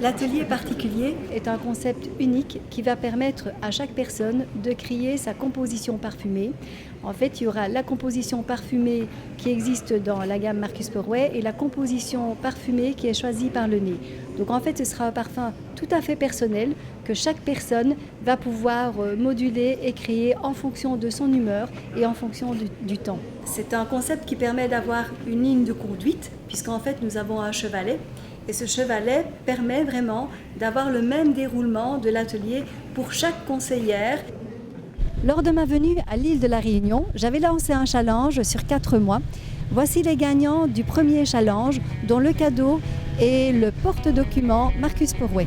L'atelier particulier est un concept unique qui va permettre à chaque personne de créer sa composition parfumée. En fait, il y aura la composition parfumée qui existe dans la gamme Marcus Porway et la composition parfumée qui est choisie par le nez. Donc en fait, ce sera un parfum tout à fait personnel que chaque personne va pouvoir moduler et créer en fonction de son humeur et en fonction du temps. C'est un concept qui permet d'avoir une ligne de conduite puisqu'en fait, nous avons un chevalet. Et ce chevalet permet vraiment d'avoir le même déroulement de l'atelier pour chaque conseillère. Lors de ma venue à l'île de la Réunion, j'avais lancé un challenge sur 4 mois. Voici les gagnants du premier challenge, dont le cadeau est le porte-document Marcus Porway.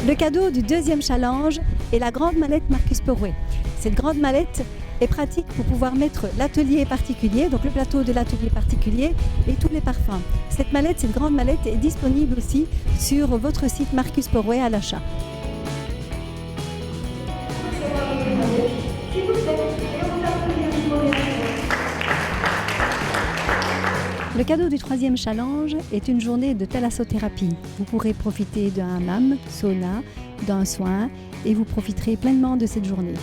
Le cadeau du deuxième challenge est la grande mallette Marcus Porway. Cette grande mallette est pratique pour pouvoir mettre l'atelier particulier, donc le plateau de l'atelier particulier et tous les parfums. Cette grande mallette est disponible aussi sur votre site Marcus Porway à l'achat. Le cadeau du troisième challenge est une journée de thalassothérapie. Vous pourrez profiter d'un hammam, sauna, d'un soin et vous profiterez pleinement de cette journée.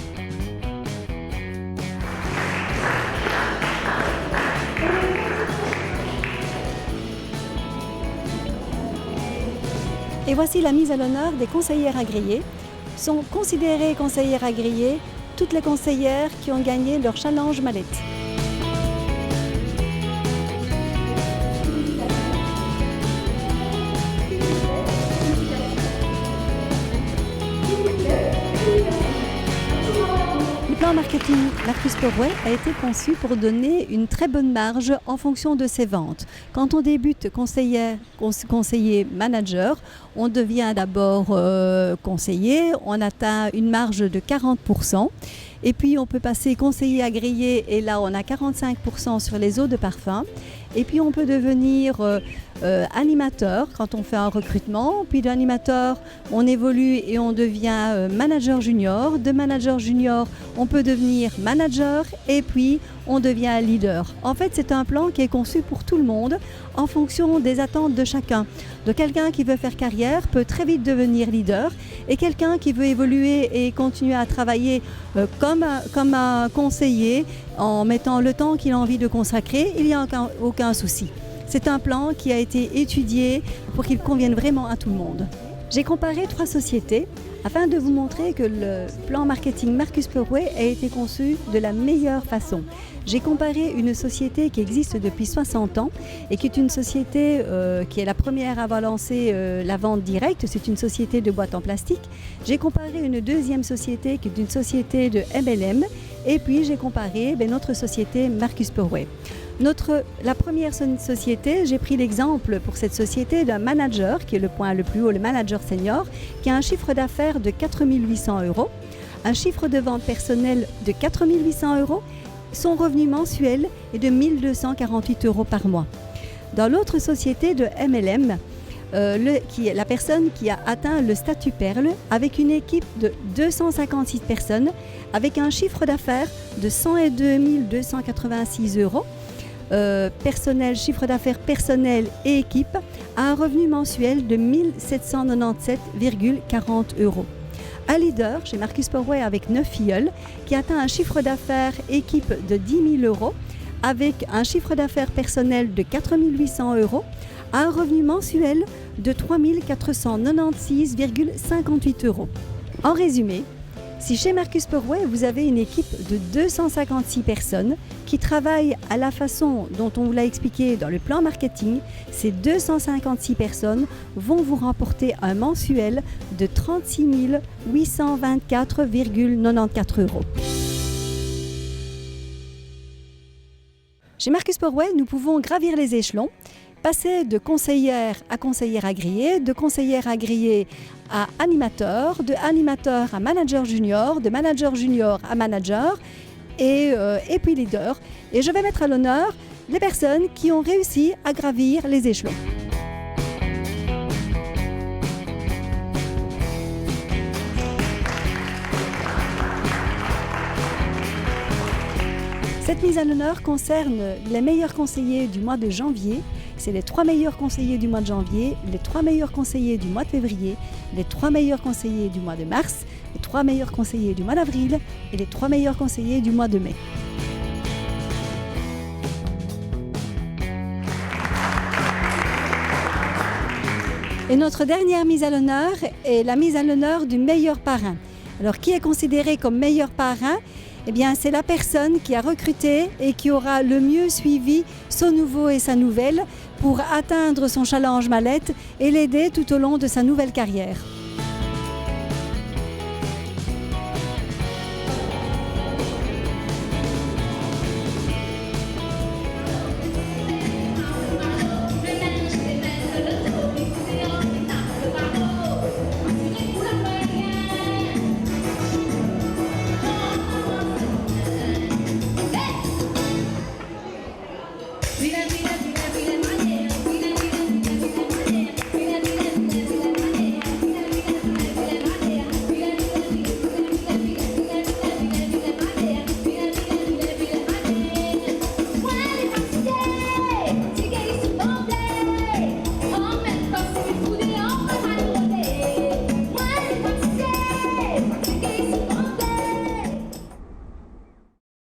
Et voici la mise à l'honneur des conseillères agréées. Sont considérées conseillères agréées toutes les conseillères qui ont gagné leur challenge mallette. Le plan marketing Marcus Porway a été conçu pour donner une très bonne marge en fonction de ses ventes. Quand on débute conseiller manager, on devient d'abord conseiller, on atteint une marge de 40%. Et puis on peut passer conseiller agréé et là on a 45% sur les eaux de parfum. Et puis on peut devenir animateur quand on fait un recrutement. Puis d'animateur, on évolue et on devient manager junior. De manager junior, on peut devenir manager et puis on devient leader. En fait, c'est un plan qui est conçu pour tout le monde en fonction des attentes de chacun. Donc quelqu'un qui veut faire carrière peut très vite devenir leader et quelqu'un qui veut évoluer et continuer à travailler comme un conseiller en mettant le temps qu'il a envie de consacrer, il n'y a aucun souci. C'est un plan qui a été étudié pour qu'il convienne vraiment à tout le monde. J'ai comparé 3 sociétés afin de vous montrer que le plan marketing Marcus Porway a été conçu de la meilleure façon. J'ai comparé une société qui existe depuis 60 ans et qui est une société qui est la première à avoir lancé la vente directe. C'est une société de boîtes en plastique. J'ai comparé une deuxième société qui est une société de MLM et puis j'ai comparé notre société Marcus Porway. La première société, j'ai pris l'exemple pour cette société d'un manager, qui est le point le plus haut, le manager senior, qui a un chiffre d'affaires de 4 800 €, un chiffre de vente personnel de 4 800 €, son revenu mensuel est de 1 248 € par mois. Dans l'autre société de MLM, la personne qui a atteint le statut perle avec une équipe de 256 personnes, avec un chiffre d'affaires de 102 286 €, chiffre d'affaires personnel et équipe, a un revenu mensuel de 1 797,40 €. Un leader chez Marcus Porway avec 9 filleuls qui atteint un chiffre d'affaires équipe de 10 000 € avec un chiffre d'affaires personnel de 4 800 €, a un revenu mensuel de 3 496,58 €. En résumé, si chez Marcus Porway, vous avez une équipe de 256 personnes qui travaillent à la façon dont on vous l'a expliqué dans le plan marketing, ces 256 personnes vont vous remporter un mensuel de 36 824,94 €. Chez Marcus Porway, nous pouvons gravir les échelons, passer de conseillère à conseillère agréée, de conseillère agréée à animateur, de animateur à manager junior, de manager junior à manager et puis leader. Et je vais mettre à l'honneur les personnes qui ont réussi à gravir les échelons. Cette mise à l'honneur concerne les meilleurs conseillers du mois de janvier. C'est les 3 meilleurs conseillers du mois de janvier, les 3 meilleurs conseillers du mois de février, les 3 meilleurs conseillers du mois de mars, les 3 meilleurs conseillers du mois d'avril et les 3 meilleurs conseillers du mois de mai. Et notre dernière mise à l'honneur est la mise à l'honneur du meilleur parrain. Alors, qui est considéré comme meilleur parrain ? Eh bien, c'est la personne qui a recruté et qui aura le mieux suivi son nouveau et sa nouvelle pour atteindre son challenge mallette et l'aider tout au long de sa nouvelle carrière.